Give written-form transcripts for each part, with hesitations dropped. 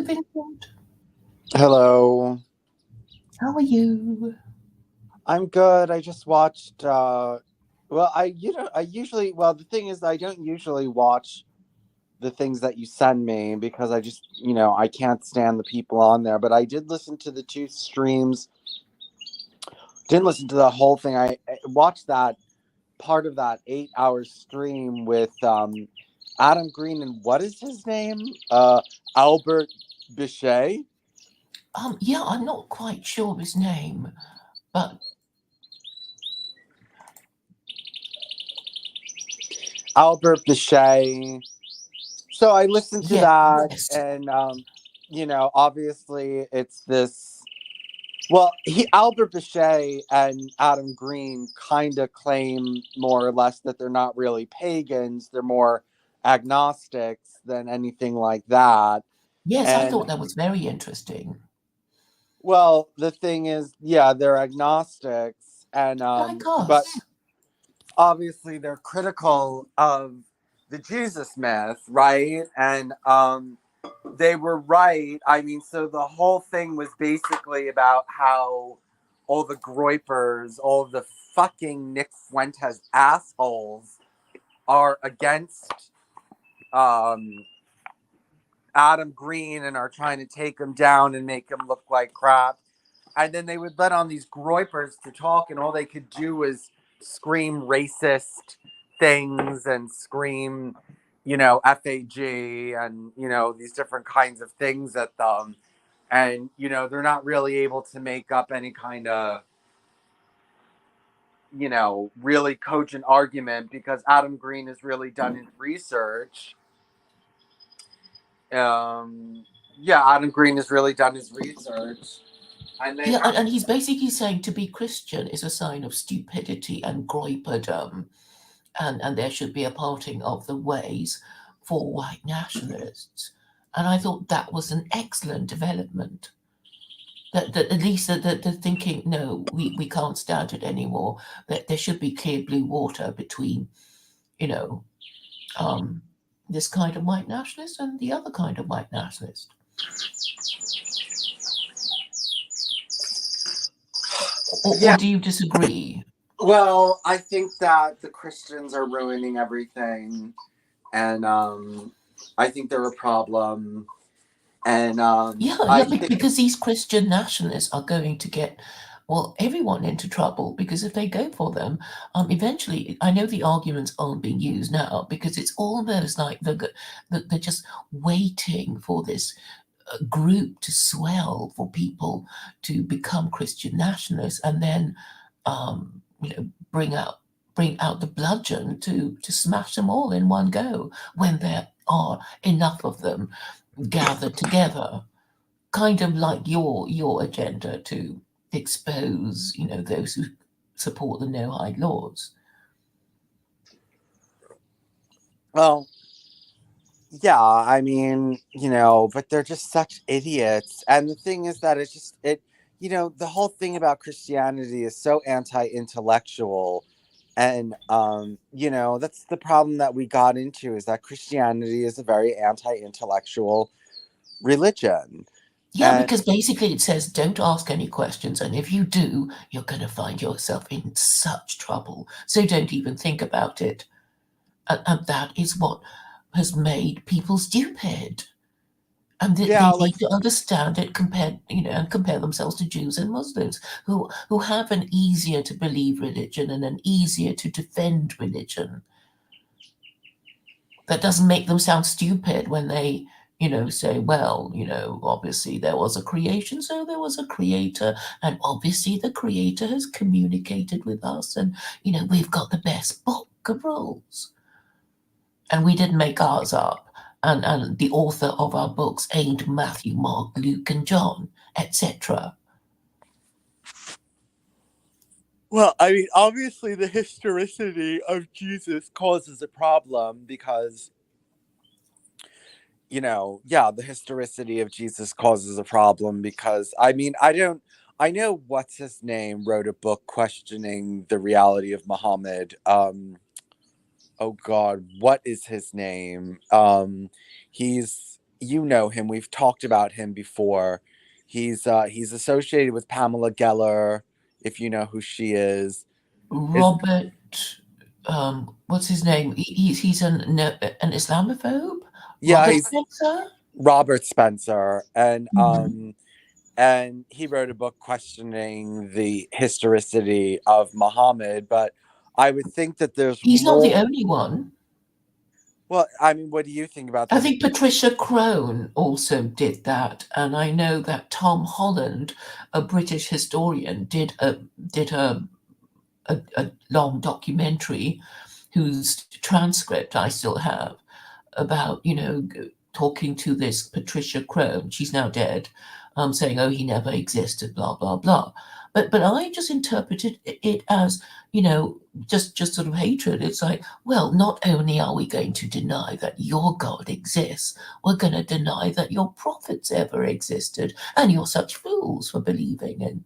Vincent. Hello. How are you? I'm good. I just watched well, I usually the thing is I don't usually watch the things that you send me because I just, I can't stand the people on there, but I did listen to the two streams. Didn't listen to the whole thing. I watched that part of that 8-hour stream with Adam Green and what is his name? Albert Bichet. Yeah, I'm not quite sure of his name, but Albert Bichet. So I listened to that, yes, and obviously it's this. Well, Albert Bichet and Adam Green kind of claim more or less that they're not really pagans; they're more agnostics than anything like that. yes, I And thought that was very interesting. well, the thing is, yeah, they're agnostics, and Like but us. obviously they're critical of the Jesus myth, right? And they were right. I mean, so the whole thing was basically about how all the groypers, all the fucking Nick Fuentes assholes are against um, Adam Green and are trying to take him down and make him look like crap. And then they would let on these groypers to talk, and all they could do was scream racist things and scream, FAG and, these different kinds of things at them. And, they're not really able to make up any kind of, really cogent argument because Adam Green has really done his research. Um, yeah, Adam Green has really done his research. And they Yeah, have. and he's basically saying to be Christian is a sign of stupidity and groyperdom, and there should be a parting of the ways for white nationalists. And I thought that was an excellent development. That at least the thinking, no, we can't stand it anymore. That there should be clear blue water between, you know, um, this kind of white nationalist and the other kind of white nationalist. Or Yeah. do you disagree? Well, I think that the Christians are ruining everything, and I think they're a problem. And Yeah, I yeah, think, because these Christian nationalists are going to get, well, everyone into trouble because if they go for them, eventually, I know the arguments aren't being used now because it's almost like they're just waiting for this group to swell for people to become Christian nationalists and then, bring out the bludgeon to smash them all in one go when there are enough of them gathered together, kind of like your agenda to expose, those who support the no hide laws. well, yeah, I mean, but they're just such idiots. And the thing is that the whole thing about Christianity is so anti-intellectual. And that's the problem that we got into is that Christianity is a very anti-intellectual religion. Yeah, And because basically it says don't ask any questions, and if you do, you're going to find yourself in such trouble. So don't even think about it. And that is what has made people stupid. And yeah, they like, need to understand it and compare themselves to Jews and Muslims who have an easier to believe religion and an easier to defend religion. That doesn't make them sound stupid when they, say, well, obviously there was a creation, so there was a creator, and obviously the creator has communicated with us, and, we've got the best book of rules. And we didn't make ours up. And the author of our books ain't Matthew, Mark, Luke, and John, etc. well, I mean, obviously the historicity of Jesus causes a problem because, the historicity of Jesus causes a problem because, I mean, I know what's his name wrote a book questioning the reality of Muhammad. Oh God, what is his name? He's you know him. We've talked about him before. He's associated with Pamela Geller, if you know who she is. Is Robert, what's his name? He's an Islamophobe. Yeah, Robert he's Spencer. Robert Spencer, Mhm. and he wrote a book questioning the historicity of Muhammad. But I would think that there's He's not the more. only one. Well, I mean, what do you think about I the think Patricia Crone also did that, and I know that Tom Holland, a British historian, did a long documentary whose transcript I still have about, talking to this Patricia Crone, she's now dead, saying, "Oh, he never existed," blah blah blah. But I just interpreted it as, just sort of hatred. It's like, well, not only are we going to deny that your God exists, we're going to deny that your prophets ever existed, and you're such fools for believing in,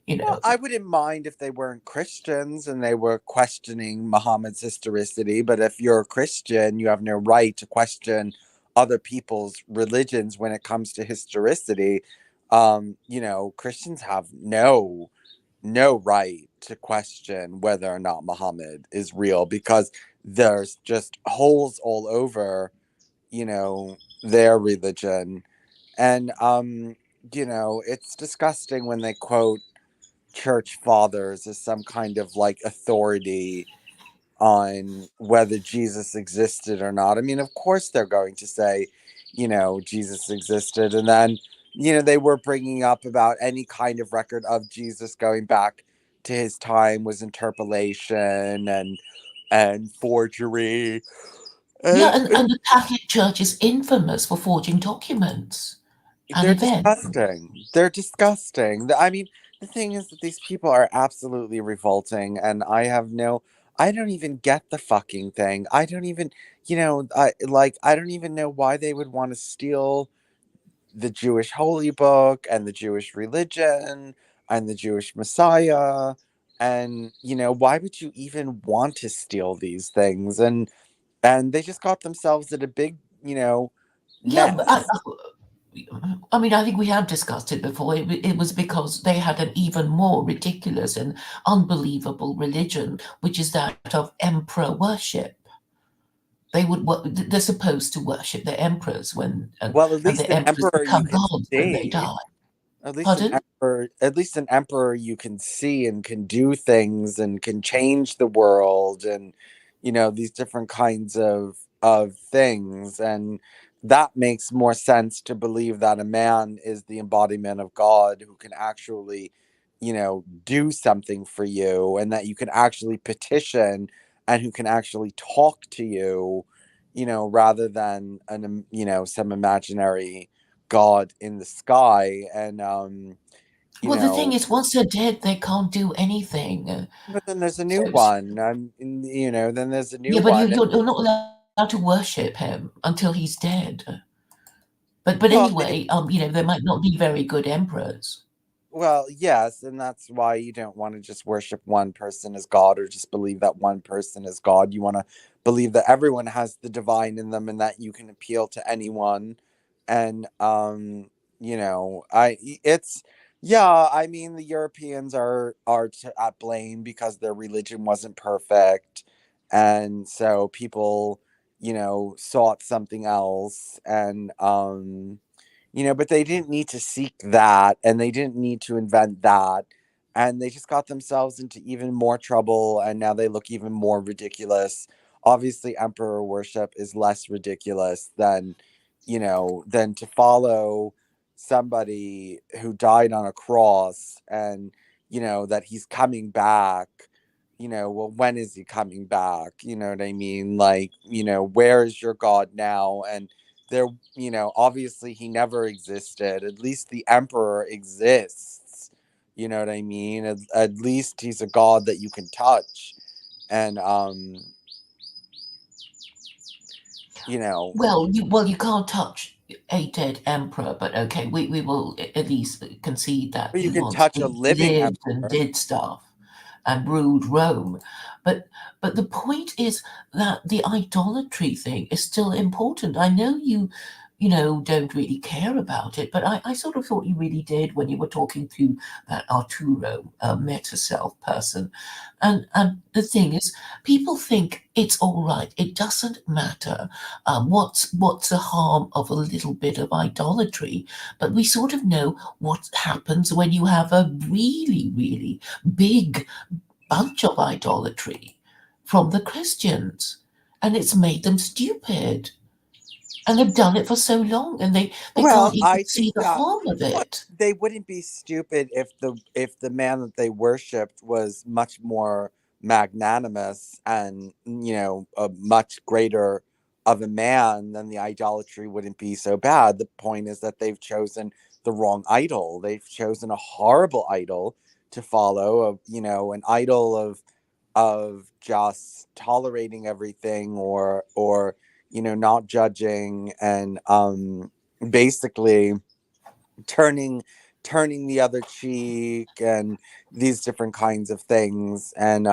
you Well, know. I wouldn't mind if they weren't Christians and they were questioning Muhammad's historicity, but if you're a Christian, you have no right to question other people's religions when it comes to historicity. Christians have no right to question whether or not Muhammad is real, because there's just holes all over, their religion. And it's disgusting when they quote church fathers as some kind of like authority on whether Jesus existed or not. I mean, of course they're going to say, Jesus existed. And then, they were bringing up about any kind of record of Jesus going back to his time was interpolation and forgery. Yeah, And and the Catholic Church is infamous for forging documents and they're events. disgusting. They're disgusting. I mean, the thing is that these people are absolutely revolting, and I don't even get the fucking thing. I don't even, I don't even know why they would want to steal the Jewish holy book and the Jewish religion and the Jewish Messiah. And, why would you even want to steal these things? And they just got themselves in a big, Yeah, but mess. I mean, I think we have discussed it before. It was because they had an even more ridiculous and unbelievable religion, which is that of emperor worship. They're supposed to worship their emperors Well, at and least the an emperors emperor you become can gods when they see. die. Pardon? At least an emperor you can see and can do things and can change the world, and these different kinds of things. And that makes more sense to believe that a man is the embodiment of God who can actually, do something for you, and that you can actually petition, and who can actually talk to you, rather than some imaginary God in the sky. And you Well, the thing know is, once they're dead, they can't do anything. but then there's a So, new one. Then there's a new yeah, but one. you're not allowed to worship him until he's dead. But Well, anyway, there might not be very good emperors. yes, and that's why you don't want to just worship one person as God, or just believe that one person is God. You want to believe that everyone has the divine in them, and that you can appeal to anyone. And it's yeah. I mean, the Europeans are at blame because their religion wasn't perfect, and so people sought something else. And but they didn't need to seek that, and they didn't need to invent that, and they just got themselves into even more trouble, and now they look even more ridiculous. Obviously, emperor worship is less ridiculous than to follow somebody who died on a cross, and that he's coming back. Well, when is he coming back? You know what I mean? Like, where is your God now? And there, obviously he never existed. At least the emperor exists. You know what I mean? At least he's a god that you can touch. And you know Well, you can't touch a dead emperor, but okay, we will at least concede that but you he can once touch a living lived and emperor. did stuff and ruled Rome. But but the point is that the idolatry thing is still important. I know don't really care about it. But I sort of thought you really did when you were talking to that Arturo meta self person. And the thing is, people think it's all right. It doesn't matter. What's the harm of a little bit of idolatry? But we sort of know what happens when you have a really, really big bunch of idolatry from the Christians, and it's made them stupid. And they've done it for so long, and they can't Well, even I see think the that harm of it. they wouldn't be stupid if the man that they worshipped was much more magnanimous and a much greater of a man, then the idolatry wouldn't be so bad. The point is that they've chosen the wrong idol. They've chosen a horrible idol to follow, of an idol of just tolerating everything, or not judging, and basically turning turning the other cheek, and these different kinds of things. And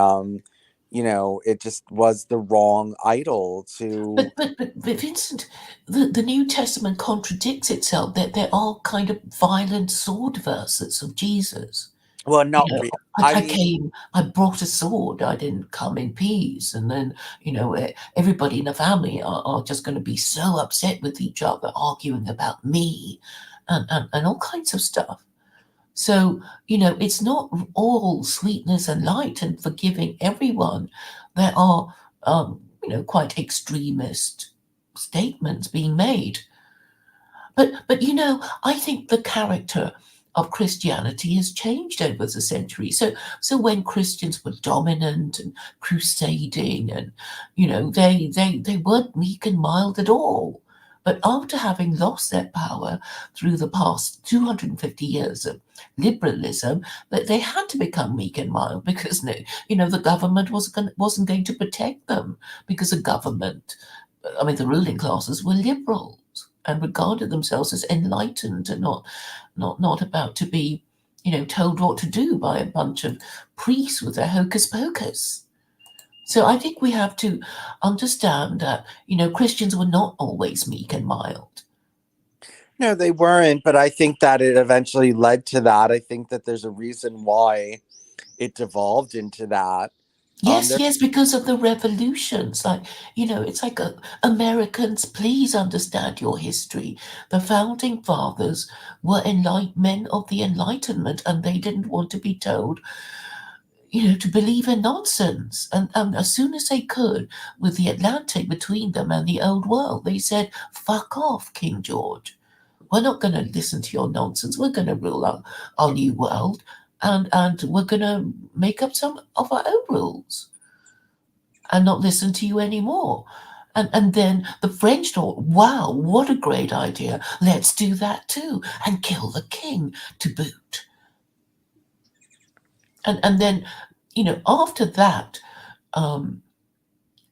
it just was the wrong idol to. But Vincent, the New Testament contradicts itself. That there are kind of violent sword verses of Jesus. Well, You not know, real. I mean, I brought a sword. I didn't come in peace. And then, everybody in the family are just going to be so upset with each other, arguing about me and all kinds of stuff. So, it's not all sweetness and light and forgiving everyone. There are, quite extremist statements being made. But I think the character of Christianity has changed over the centuries. So when Christians were dominant and crusading, and they weren't meek and mild at all. But after having lost their power through the past 250 years of liberalism, that they had to become meek and mild, because the government wasn't going to protect them, because the government, I mean, the ruling classes were liberals and regarded themselves as enlightened, and not about to be, told what to do by a bunch of priests with their hocus pocus. So I think we have to understand that, Christians were not always meek and mild. no, they weren't, but I think that it eventually led to that. I think that there's a reason why it devolved into that. Yes, There. yes, because of the revolutions. Like, it's like Americans, please understand your history. The founding fathers were men of the Enlightenment, and they didn't want to be told, to believe in nonsense. And as soon as they could, with the Atlantic between them and the old world, they said, fuck off, King George. We're not going to listen to your nonsense. We're going to rule our new world, and we're going to make up some of our own rules and not listen to you anymore. And then the French thought, wow, what a great idea. Let's do that too, and kill the king to boot. And then, after that, um,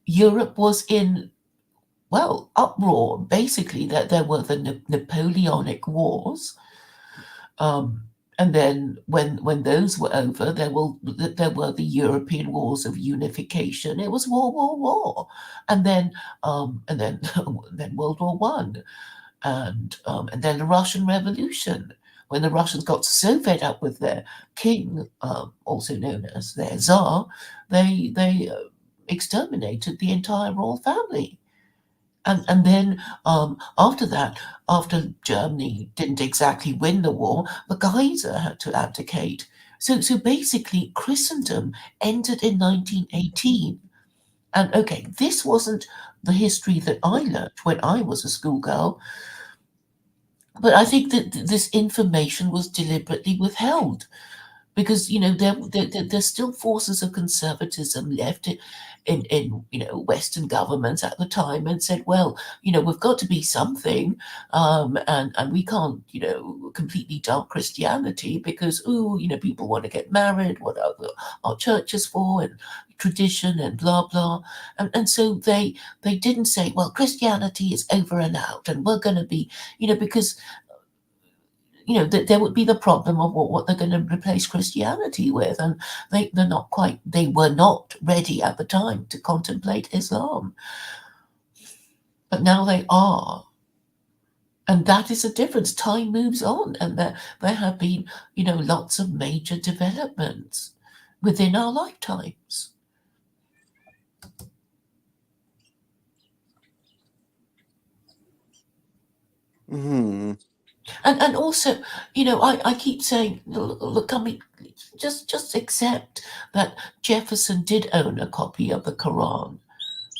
Europe was in, well, uproar. Basically, that there were the Napoleonic Wars. Um, and then when those were over, there were the European Wars of Unification. It was World War War, and then then World War One, and then the Russian Revolution. When the Russians got so fed up with their king, also known as their Tsar, they exterminated the entire royal family. And then after that, after Germany didn't exactly win the war, the Kaiser had to abdicate. So basically, Christendom ended in 1918. And okay, this wasn't the history that I learned when I was a schoolgirl, but I think that this information was deliberately withheld, because there's still forces of conservatism left in Western governments at the time, and said, well, we've got to be something, and we can't completely dump Christianity, because people want to get married. What are our churches for, and tradition and blah blah. And so they didn't say, well, Christianity is over and out, and we're going to be, because there would be the problem of what they're going to replace Christianity with, and they were not ready at the time to contemplate Islam, but now they are. And that is the difference. Time moves on, and there have been, lots of major developments within our lifetimes. Hmm. And also, I keep saying, look, I mean, just accept that Jefferson did own a copy of the Quran.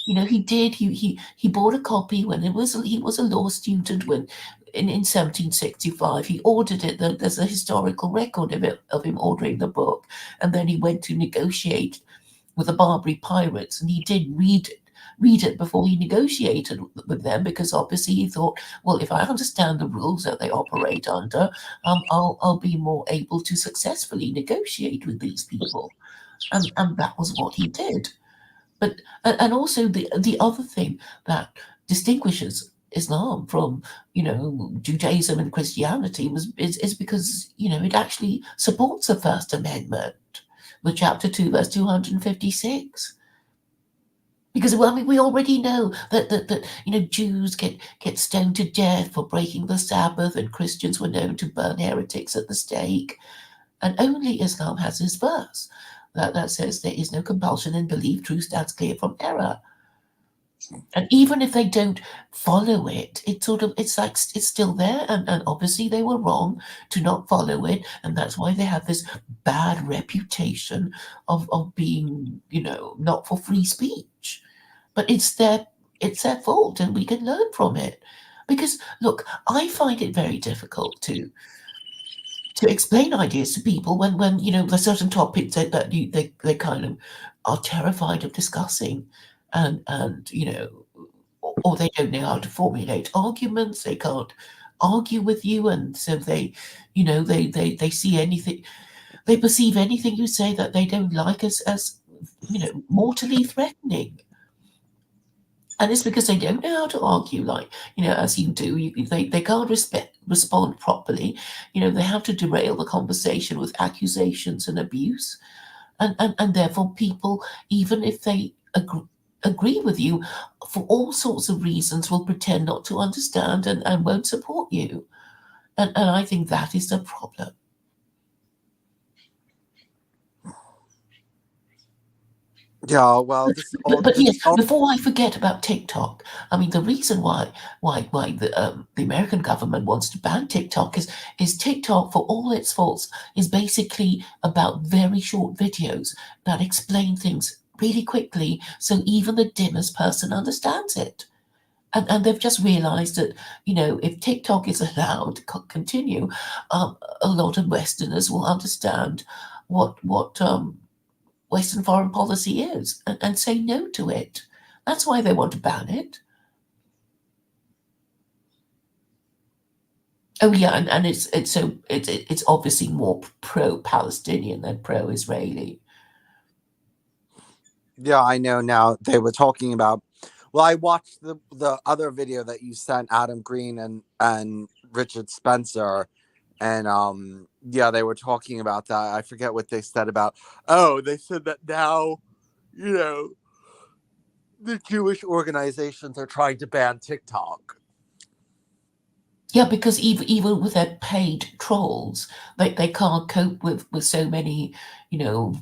He did. He bought a copy when he was a law student when in 1765 he ordered it. There's a historical record of him ordering the book, and then he went to negotiate with the Barbary pirates, and he did read it before he negotiated with them, because obviously he thought, well, if I understand the rules that they operate under, I'll be more able to successfully negotiate with these people, and that was what he did. But and also the other thing that distinguishes Islam from Judaism and Christianity is because it actually supports the First Amendment with chapter 2 verse 256. Because, well, I mean, we already know that Jews get stoned to death for breaking the Sabbath, and Christians were known to burn heretics at the stake. And only Islam has this verse that says there is no compulsion in belief, truth stands clear from error. And even if they don't follow it, it's like it's still there, and obviously they were wrong to not follow it, and that's why they have this bad reputation of being, not for free speech. But it's their fault, and we can learn from it. Because look, I find it very difficult to explain ideas to people when there's certain topics that they kind of are terrified of discussing, and or they don't know how to formulate arguments. They can't argue with you, and so they see anything, they perceive anything you say that they don't like as mortally threatening. And it's because they don't know how to argue like, as you do. They can't respond properly. They have to derail the conversation with accusations and abuse. And therefore, people, even if they agree with you, for all sorts of reasons, will pretend not to understand and won't support you. And I think that is the problem. Yeah, well, But yes, before I forget about TikTok, I mean the reason why the American government wants to ban TikTok is TikTok, for all its faults, is basically about very short videos that explain things really quickly, so even the dimmest person understands it. And they've just realized that if TikTok is allowed to continue, a lot of Westerners will understand what Western foreign policy is, and say no to it. That's why they want to ban it. Oh yeah, and it's obviously more pro-Palestinian than pro-Israeli. Yeah, I know now. They were talking about. Well, I watched the other video that you sent, Adam Green and Richard Spencer, and yeah, they were talking about that. I forget what they said about. Oh, they said that now, you know, the Jewish organizations are trying to ban TikTok. Yeah, because even with their paid trolls, they can't cope with so many,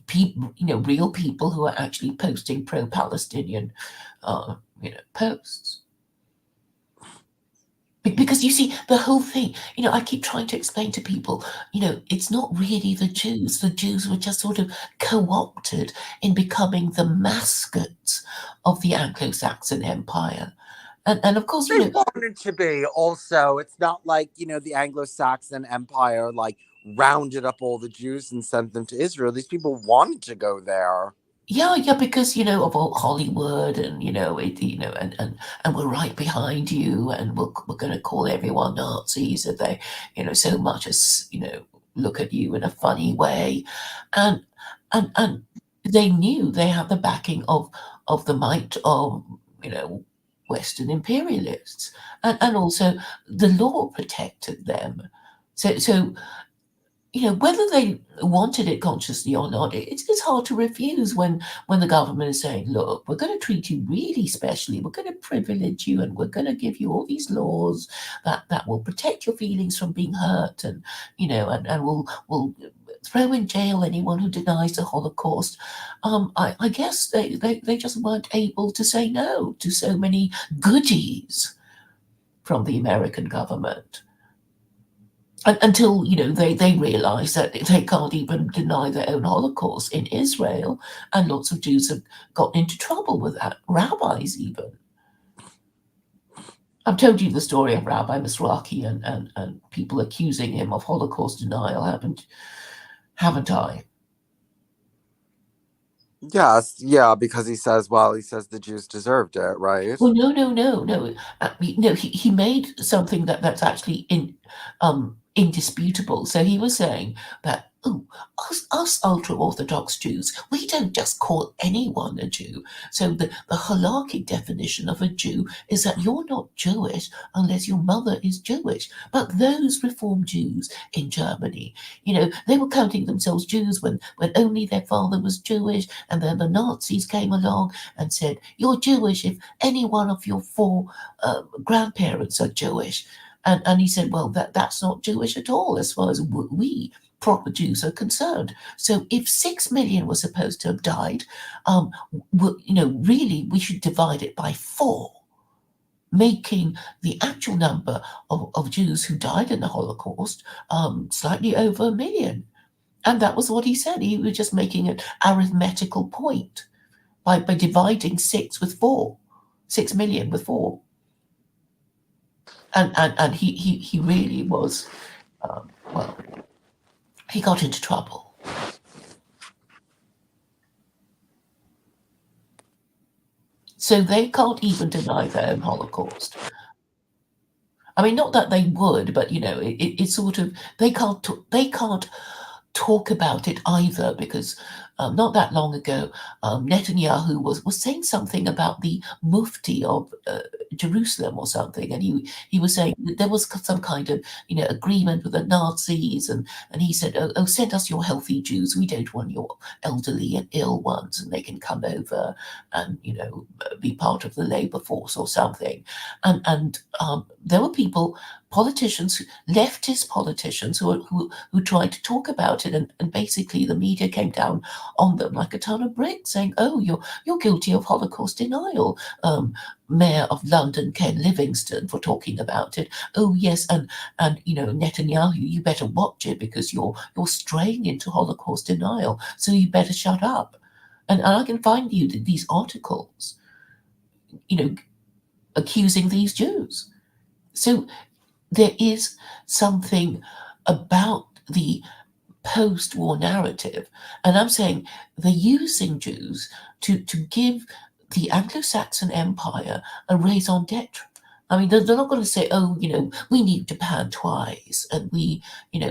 people, real people who are actually posting pro-Palestinian, posts. Because you see, the whole thing, I keep trying to explain to people, it's not really the Jews. The Jews were just sort of co-opted in becoming the mascots of the Anglo-Saxon Empire. And of course, They wanted to be also. It's not like, the Anglo-Saxon Empire like rounded up all the Jews and sent them to Israel. These people wanted to go there. Yeah, because of all Hollywood, and and we're right behind you, and we're going to call everyone Nazis if they so much as look at you in a funny way, and and they knew they had the backing of the might of Western imperialists, and also the law protected them, so whether they wanted it consciously or not, it's hard to refuse when the government is saying, look, we're going to treat you really specially, we're going to privilege you, and we're going to give you all these laws that will protect your feelings from being hurt, and and we'll throw in jail anyone who denies the Holocaust. I guess they just weren't able to say no to so many goodies from the American government. Until they realize that they can't even deny their own Holocaust in Israel, and lots of Jews have gotten into trouble with that, rabbis even. I've told you the story of Rabbi Mizrahi and people accusing him of Holocaust denial, haven't I? Yes, yeah, because he says the Jews deserved it, right? Well, no. He made something that's actually indisputable. So he was saying that, us ultra-Orthodox Jews, we don't just call anyone a Jew. So the halakhic definition of a Jew is that you're not Jewish unless your mother is Jewish. But those Reform Jews in Germany, they were counting themselves Jews when only their father was Jewish, and then the Nazis came along and said, you're Jewish if any one of your four grandparents are Jewish. And he said, well, that's not Jewish at all as far as we proper Jews are concerned. So if 6 million were supposed to have died, really we should divide it by 4, making the actual number of Jews who died in the Holocaust slightly over 1 million. And that was what he said. He was just making an arithmetical point by dividing 6 million with 4. And he really was, he got into trouble. So they can't even deny their own Holocaust. I mean, not that they would, but it's sort of, they can't talk about it either, because not that long ago, Netanyahu was saying something about the Mufti of Jerusalem or something, and he was saying that there was some kind of agreement with the Nazis, and he said, oh, send us your healthy Jews, we don't want your elderly and ill ones, and they can come over and be part of the labor force or something. And there were politicians, leftist politicians, who tried to talk about it, and basically the media came down on them like a ton of bricks, saying, "Oh, you're guilty of Holocaust denial." Mayor of London, Ken Livingstone, for talking about it. Oh yes, and Netanyahu, you better watch it because you're straying into Holocaust denial, so you better shut up. And I can find you these articles, accusing these Jews. So there is something about the post-war narrative, and I'm saying they're using Jews to give the Anglo-Saxon Empire a raison d'etre. I mean, they're not going to say, "Oh, we need Japan twice, and we're the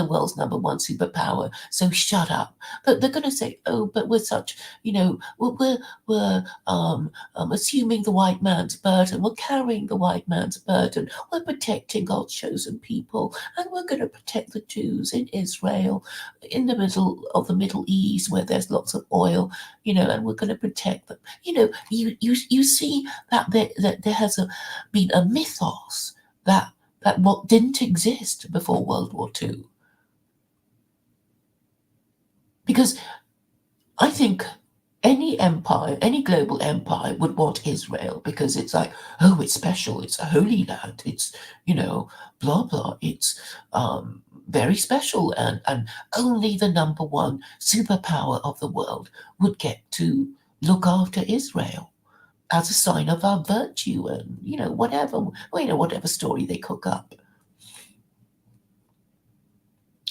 world's number one superpower, so shut up." But they're going to say, "Oh, but we're such, we're assuming the white man's burden, we're carrying the white man's burden, we're protecting God's chosen people, and we're going to protect the Jews in Israel, in the middle of the Middle East where there's lots of oil, and we're going to protect them." You see that there has been a mythos that what didn't exist before World War II. Because I think any empire, any global empire would want Israel, because it's like, oh, it's special, it's a holy land, it's, blah, blah, it's very special, and only the number one superpower of the world would get to look after Israel as a sign of our virtue, and whatever story they cook up.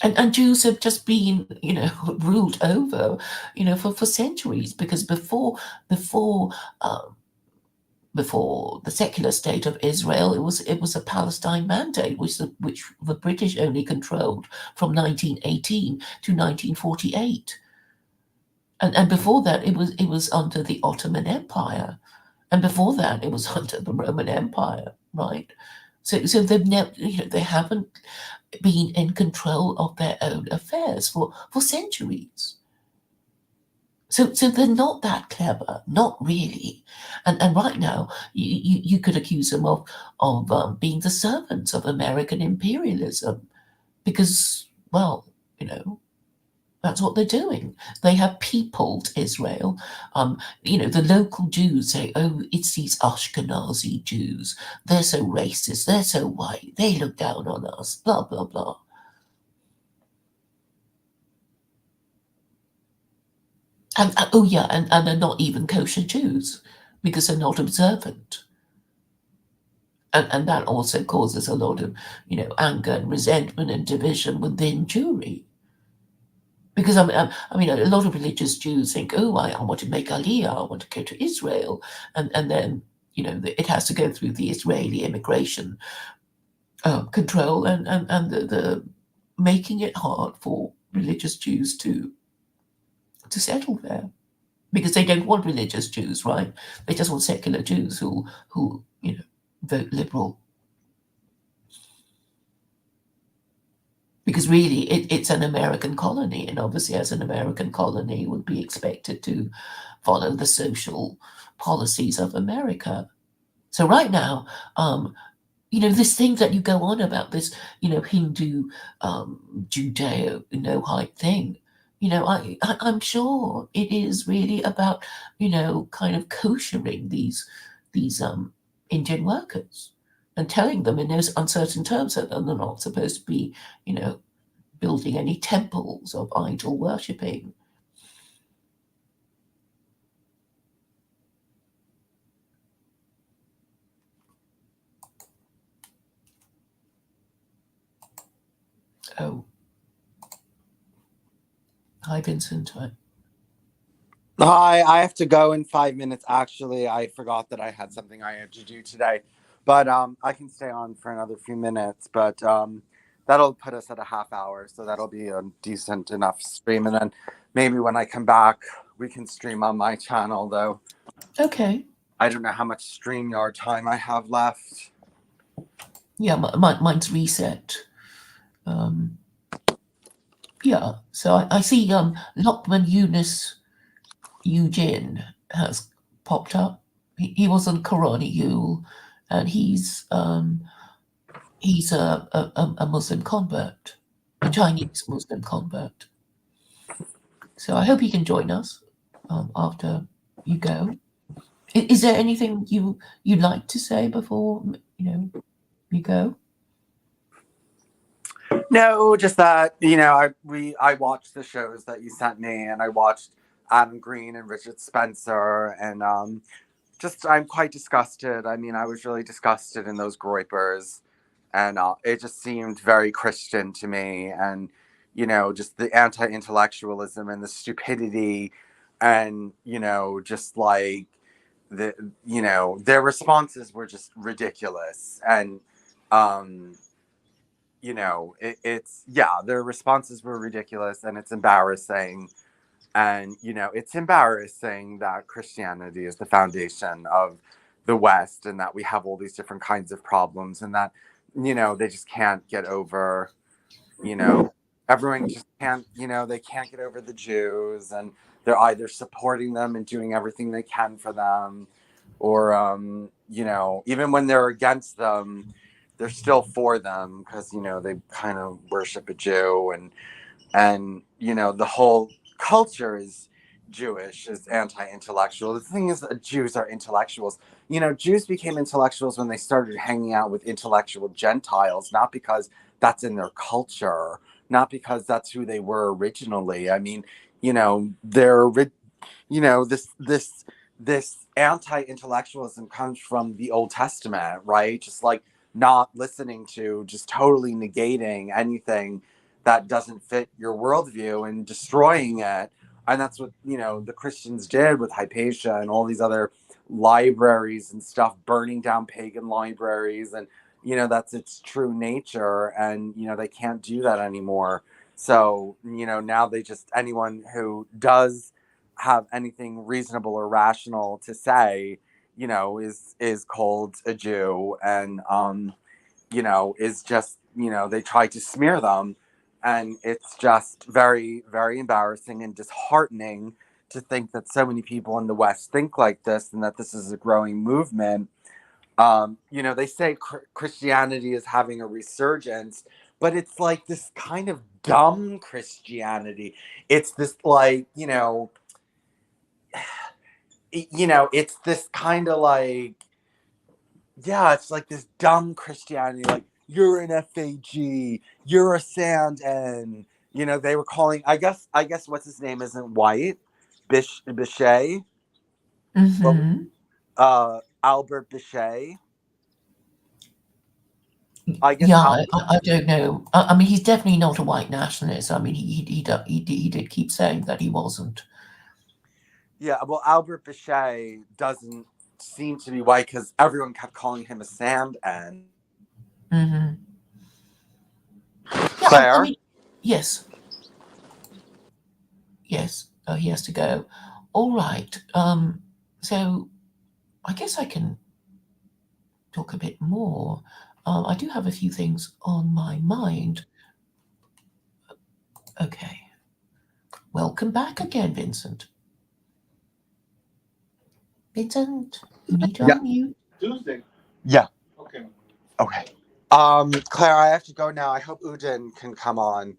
And Jews have just been ruled over for centuries, because before the secular state of Israel, it was a Palestine mandate, which the British only controlled from 1918 to 1948. And before that, it was under the Ottoman Empire. And before that, it was under the Roman Empire, right? So they've never, they haven't been in control of their own affairs for centuries. So they're not that clever, not really. And right now, you could accuse them of being the servants of American imperialism because, well, you know, that's what they're doing. They have peopled Israel. The local Jews say, "Oh, it's these Ashkenazi Jews. They're so racist. They're so white. They look down on us." Blah blah blah. And oh yeah, and they're not even kosher Jews because they're not observant. And that also causes a lot of, anger and resentment and division within Jewry. Because I mean, a lot of religious Jews think, oh, I want to make Aliyah, I want to go to Israel, and then it has to go through the Israeli immigration control and the making it hard for religious Jews to settle there because they don't want religious Jews, right? They just want secular Jews who vote liberal. Because really, it's an American colony, and obviously, as an American colony, would be expected to follow the social policies of America. So right now, this thing that you go on about this, Hindu, Judeo, hype thing. I'm sure it is really about, kind of koshering these Indian workers and telling them in those uncertain terms that they're not supposed to be, building any temples of idol worshipping. Oh, hi, Vincent. Hi, I have to go in 5 minutes. Actually, I forgot that I had something I had to do today, but I can stay on for another few minutes. But that'll put us at a half hour, so that'll be a decent enough stream. And then maybe when I come back, we can stream on my channel. Though Okay. I don't know how much StreamYard time I have left. Yeah, mine's reset. Yeah, so I see Lockman Eunice Eugene has popped up. He was on Karani Yule, and he's a Muslim convert, a Chinese Muslim convert. So I hope he can join us after you go. Is there anything you'd like to say before you go? No, just that I watched the shows that you sent me, and I watched Adam Green and Richard Spencer, and just I'm quite disgusted. I mean, I was really disgusted in those groypers, and it just seemed very Christian to me, and just the anti-intellectualism and the stupidity, and just like their responses were just ridiculous, and it's their responses were ridiculous, and it's embarrassing. And it's embarrassing that Christianity is the foundation of the West, and that we have all these different kinds of problems, and that they just can't get over everyone just can't they can't get over the Jews, and they're either supporting them and doing everything they can for them, or even when they're against them, they're still for them because they kind of worship a Jew, and the whole culture is Jewish, is anti-intellectual. The thing is that Jews are intellectuals. Jews became intellectuals when they started hanging out with intellectual Gentiles, not because that's in their culture, not because that's who they were originally. I mean, they're this anti-intellectualism comes from the Old Testament, right? Just like not listening to, just totally negating anything that doesn't fit your worldview and destroying it. And that's what the Christians did with Hypatia and all these other libraries and stuff, burning down pagan libraries, and that's its true nature, and they can't do that anymore. So now they just, anyone who does have anything reasonable or rational to say is called a Jew. And is just, they try to smear them. And it's just very, very embarrassing and disheartening to think that so many people in the West think like this and that this is a growing movement. They say Christianity is having a resurgence, but it's like this kind of dumb Christianity. It's this like, it's this kind of like, yeah, it's like this dumb Christianity, like you're an FAG, you're a Sand-N. They were calling, I guess what's his name isn't white, Bichet, Mm-hmm. Albert Bichet. I guess Yeah, Albert. I don't know. I mean, he's definitely not a white nationalist. I mean, he did keep saying that he wasn't. Yeah, well, Albert Bichet doesn't seem to be white because everyone kept calling him a Sand-N. Mm-hmm. Yeah, Claire? I mean, yes. Yes, he has to go. All right. So I guess I can talk a bit more. I do have a few things on my mind. Okay. Welcome back again, Vincent. Vincent, you need to Yeah. unmute. Tuesday. Yeah. Okay. Okay. Claire, I have to go now. I hope Uden can come on.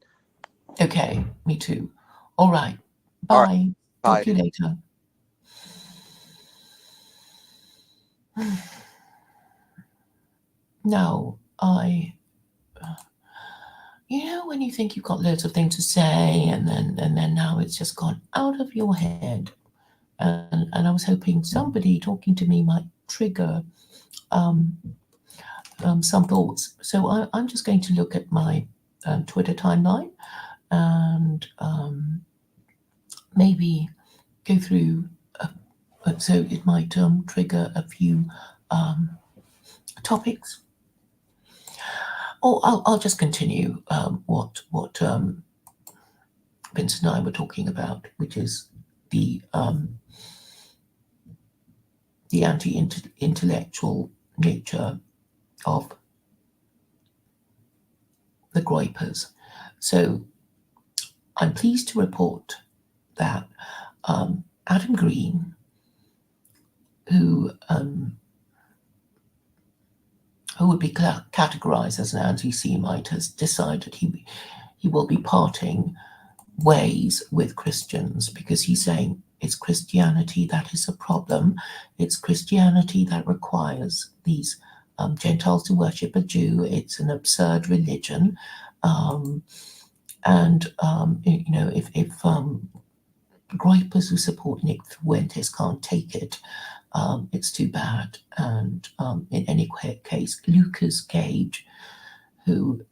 Okay, me too. All right. Bye. All right, Talk bye. to you later. Now, when you think you've got loads of things to say, and then now it's just gone out of your head, and I was hoping somebody talking to me might trigger some thoughts. So I'm just going to look at my Twitter timeline and maybe go through. So it might trigger a few topics. Or I'll just continue what Vince and I were talking about, which is the anti-intellectual nature of the Groypers. So I'm pleased to report that Adam Green, who would be categorized as an anti-Semite, has decided he will be parting ways with Christians because he's saying it's Christianity that is a problem. It's Christianity that requires these Gentiles to worship a Jew. It's an absurd religion. If Groypers who support Nick Fuentes can't take it, it's too bad. And in any case, Lucas Gage, who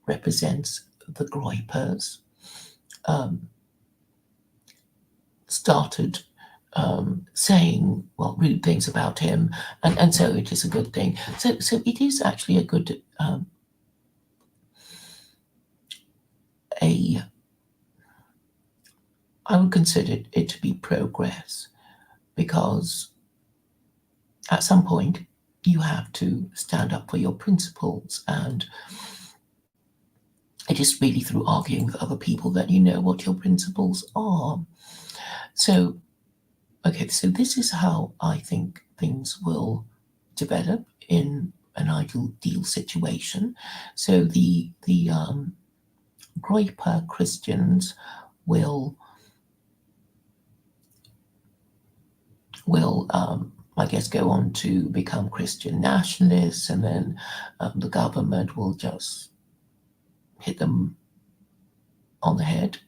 represents the Groypers, started saying rude things about him, and so it is a good thing. So it is actually a good I would consider it to be progress, because at some point you have to stand up for your principles, and it is really through arguing with other people that you know what your principles are. So this is how I think things will develop in an ideal situation. So the Groyper Christians will I guess go on to become Christian nationalists, and then the government will just hit them on the head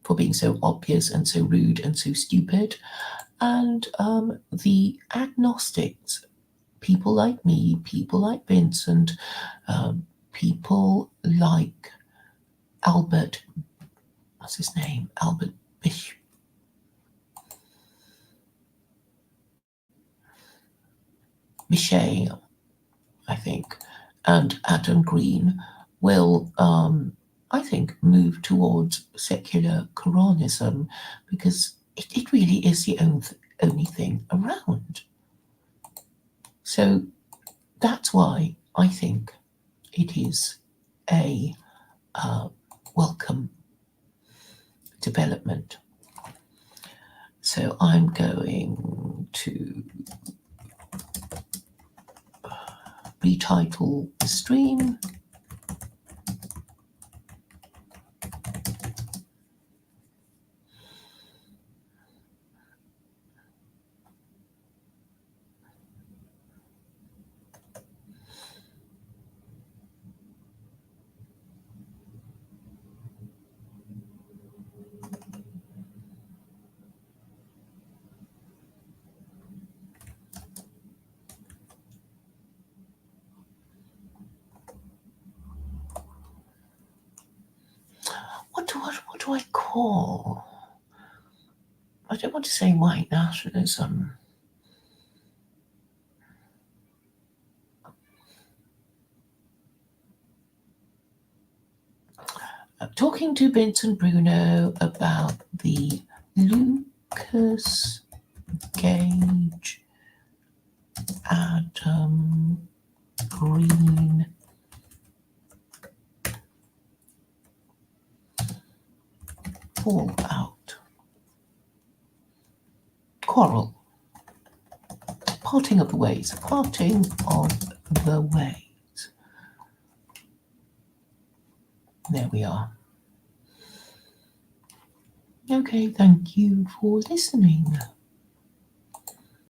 for being so obvious and so rude and so stupid. And the agnostics, people like me, people like Vincent, people like Albert, what's his name? Albert Bichet, I think, and Adam Green will, I think, move towards secular Quranism, because it really is the only thing around. So that's why I think it is a welcome development. So I'm going to retitle the stream. What do I call? I don't want to say white nationalism. I'm talking to Vincent Bruno about the Lucas Gage-Adam Green fallout. Quarrel. Parting of the ways. Parting of the ways. There we are. Okay, thank you for listening.